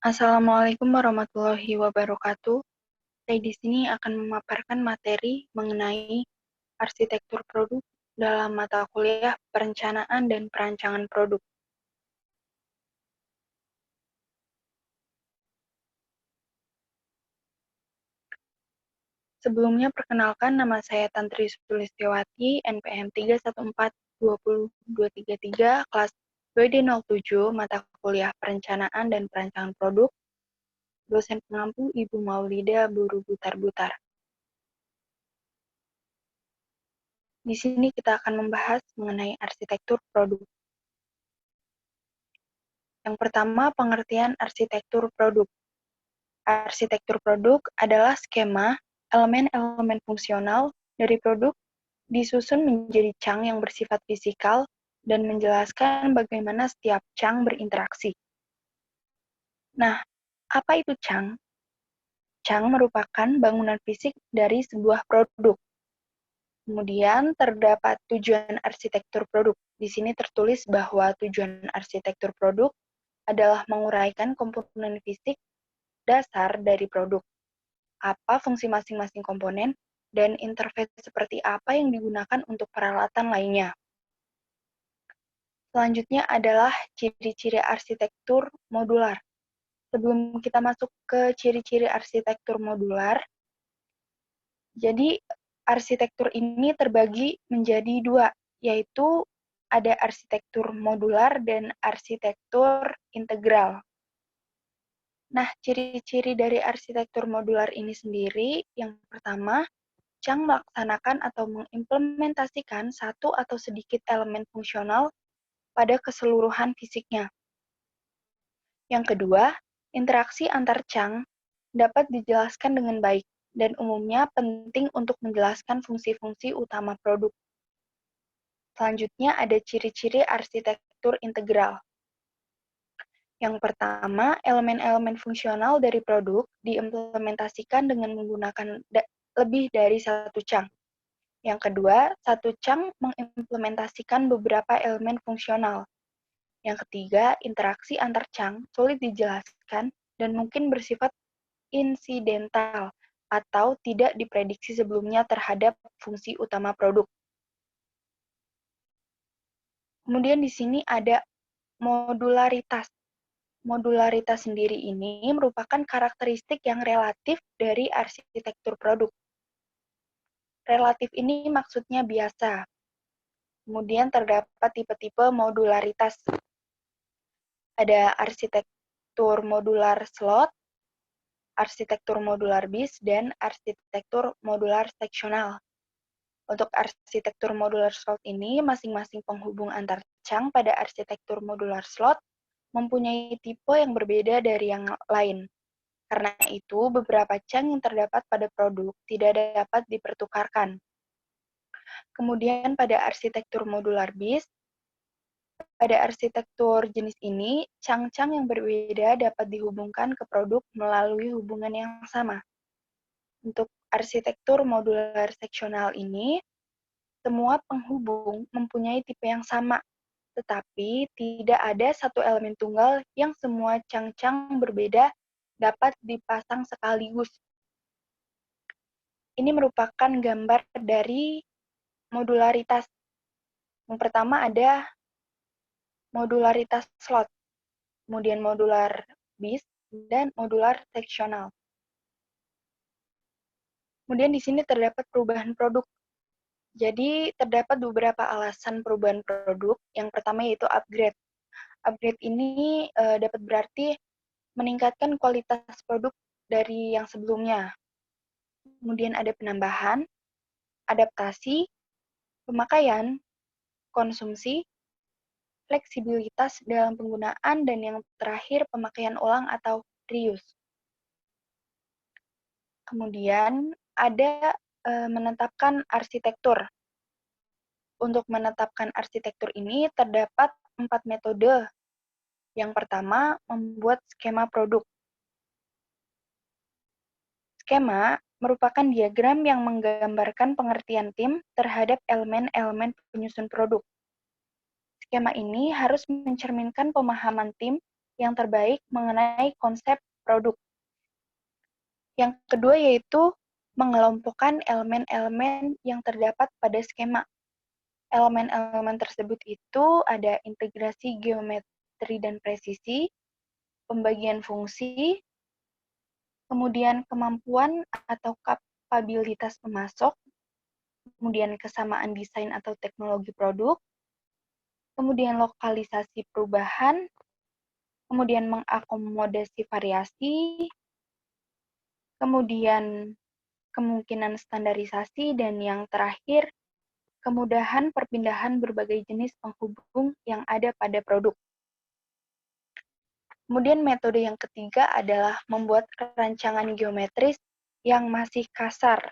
Assalamualaikum warahmatullahi wabarakatuh. Saya di sini akan memaparkan materi mengenai arsitektur produk dalam mata kuliah perencanaan dan perancangan produk. Sebelumnya perkenalkan, nama saya Tantri Sulistiawati, NPM 3142023, kelas WD07, mata kuliah perencanaan dan perancangan produk, dosen pengampu Ibu Maulida Buru Butar-Butar. Di sini kita akan membahas mengenai arsitektur produk. Yang pertama, pengertian arsitektur produk. Arsitektur produk adalah skema elemen-elemen fungsional dari produk disusun menjadi chunk yang bersifat fisikal dan menjelaskan bagaimana setiap chunk berinteraksi. Nah, apa itu chunk? Chunk merupakan bangunan fisik dari sebuah produk. Kemudian terdapat tujuan arsitektur produk. Di sini tertulis bahwa tujuan arsitektur produk adalah menguraikan komponen fisik dasar dari produk, apa fungsi masing-masing komponen, dan interface seperti apa yang digunakan untuk peralatan lainnya. Selanjutnya adalah ciri-ciri arsitektur modular. Sebelum kita masuk ke ciri-ciri arsitektur modular, jadi arsitektur ini terbagi menjadi dua, yaitu ada arsitektur modular dan arsitektur integral. Nah, ciri-ciri dari arsitektur modular ini sendiri, yang pertama, chunk melaksanakan atau mengimplementasikan satu atau sedikit elemen fungsional pada keseluruhan fisiknya. Yang kedua, interaksi antar chunk dapat dijelaskan dengan baik dan umumnya penting untuk menjelaskan fungsi-fungsi utama produk. Selanjutnya ada ciri-ciri arsitektur integral. Yang pertama, elemen-elemen fungsional dari produk diimplementasikan dengan menggunakan lebih dari satu chunk. Yang kedua, satu chunk mengimplementasikan beberapa elemen fungsional. Yang ketiga, interaksi antar chunk sulit dijelaskan dan mungkin bersifat insidental atau tidak diprediksi sebelumnya terhadap fungsi utama produk. Kemudian di sini ada modularitas. Modularitas sendiri ini merupakan karakteristik yang relatif dari arsitektur produk. Relatif ini maksudnya biasa. Kemudian terdapat tipe-tipe modularitas. Ada arsitektur modular slot, arsitektur modular bis, dan arsitektur modular seksional. Untuk arsitektur modular slot ini, masing-masing penghubung antar chunk pada arsitektur modular slot mempunyai tipe yang berbeda dari yang lain. Karena itu, beberapa chunk yang terdapat pada produk tidak dapat dipertukarkan. Kemudian pada arsitektur modular bis, pada arsitektur jenis ini, chunk-chunk yang berbeda dapat dihubungkan ke produk melalui hubungan yang sama. Untuk arsitektur modular seksional ini, semua penghubung mempunyai tipe yang sama, tetapi tidak ada satu elemen tunggal yang semua chunk-chunk berbeda dapat dipasang sekaligus. Ini merupakan gambar dari modularitas. Yang pertama ada modularitas slot, kemudian modular bis, dan modular seksional. Kemudian di sini terdapat perubahan produk. Jadi terdapat beberapa alasan perubahan produk. Yang pertama yaitu upgrade. Upgrade ini dapat berarti meningkatkan kualitas produk dari yang sebelumnya. Kemudian ada penambahan, adaptasi, pemakaian, konsumsi, fleksibilitas dalam penggunaan, dan yang terakhir pemakaian ulang atau reuse. Kemudian ada menetapkan arsitektur. Untuk menetapkan arsitektur ini terdapat 4 metode. Yang pertama, membuat skema produk. Skema merupakan diagram yang menggambarkan pengertian tim terhadap elemen-elemen penyusun produk. Skema ini harus mencerminkan pemahaman tim yang terbaik mengenai konsep produk. Yang kedua yaitu mengelompokkan elemen-elemen yang terdapat pada skema. Elemen-elemen tersebut itu ada integrasi geometri dan presisi, pembagian fungsi, kemudian kemampuan atau kapabilitas pemasok, kemudian kesamaan desain atau teknologi produk, kemudian lokalisasi perubahan, kemudian mengakomodasi variasi, kemudian kemungkinan standarisasi, dan yang terakhir, kemudahan perpindahan berbagai jenis penghubung yang ada pada produk. Kemudian metode yang ketiga adalah membuat rancangan geometris yang masih kasar.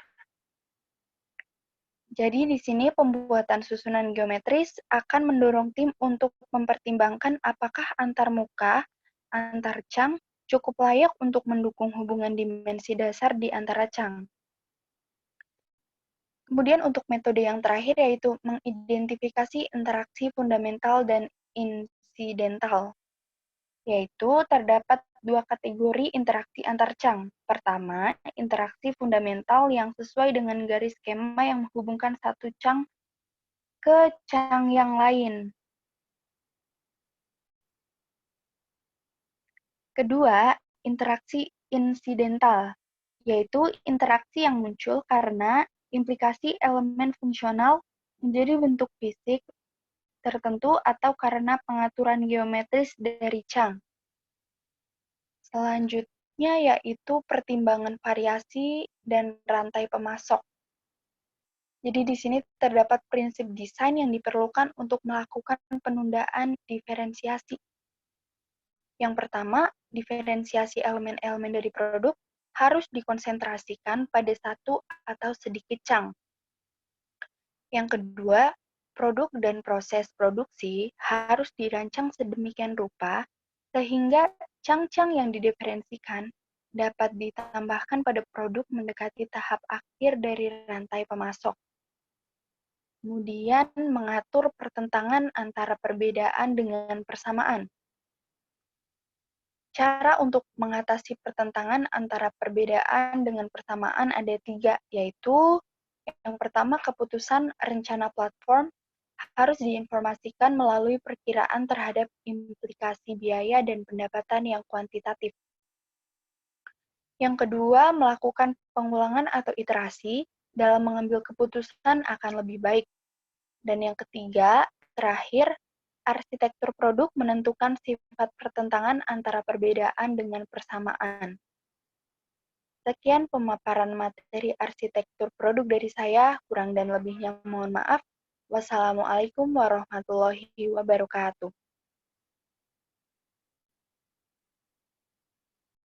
Jadi di sini pembuatan susunan geometris akan mendorong tim untuk mempertimbangkan apakah antar muka, antar cang, cukup layak untuk mendukung hubungan dimensi dasar di antara cang. Kemudian untuk metode yang terakhir yaitu mengidentifikasi interaksi fundamental dan insidental, yaitu terdapat dua kategori interaksi antar cang. Pertama, interaksi fundamental yang sesuai dengan garis skema yang menghubungkan satu cang ke cang yang lain. Kedua, interaksi insidental, yaitu interaksi yang muncul karena implikasi elemen fungsional menjadi bentuk fisik tertentu atau karena pengaturan geometris dari cang. Selanjutnya yaitu pertimbangan variasi dan rantai pemasok. Jadi di sini terdapat prinsip desain yang diperlukan untuk melakukan penundaan diferensiasi. Yang pertama, diferensiasi elemen-elemen dari produk harus dikonsentrasikan pada satu atau sedikit cang. Yang kedua, produk dan proses produksi harus dirancang sedemikian rupa sehingga cang-cang yang didiferensikan dapat ditambahkan pada produk mendekati tahap akhir dari rantai pemasok. Kemudian mengatur pertentangan antara perbedaan dengan persamaan. Cara untuk mengatasi pertentangan antara perbedaan dengan persamaan ada 3, yaitu yang pertama, keputusan rencana platform harus diinformasikan melalui perkiraan terhadap implikasi biaya dan pendapatan yang kuantitatif. Yang kedua, melakukan pengulangan atau iterasi dalam mengambil keputusan akan lebih baik. Dan yang ketiga, terakhir, arsitektur produk menentukan sifat pertentangan antara perbedaan dengan persamaan. Sekian pemaparan materi arsitektur produk dari saya, kurang dan lebihnya mohon maaf. Wassalamualaikum warahmatullahi wabarakatuh.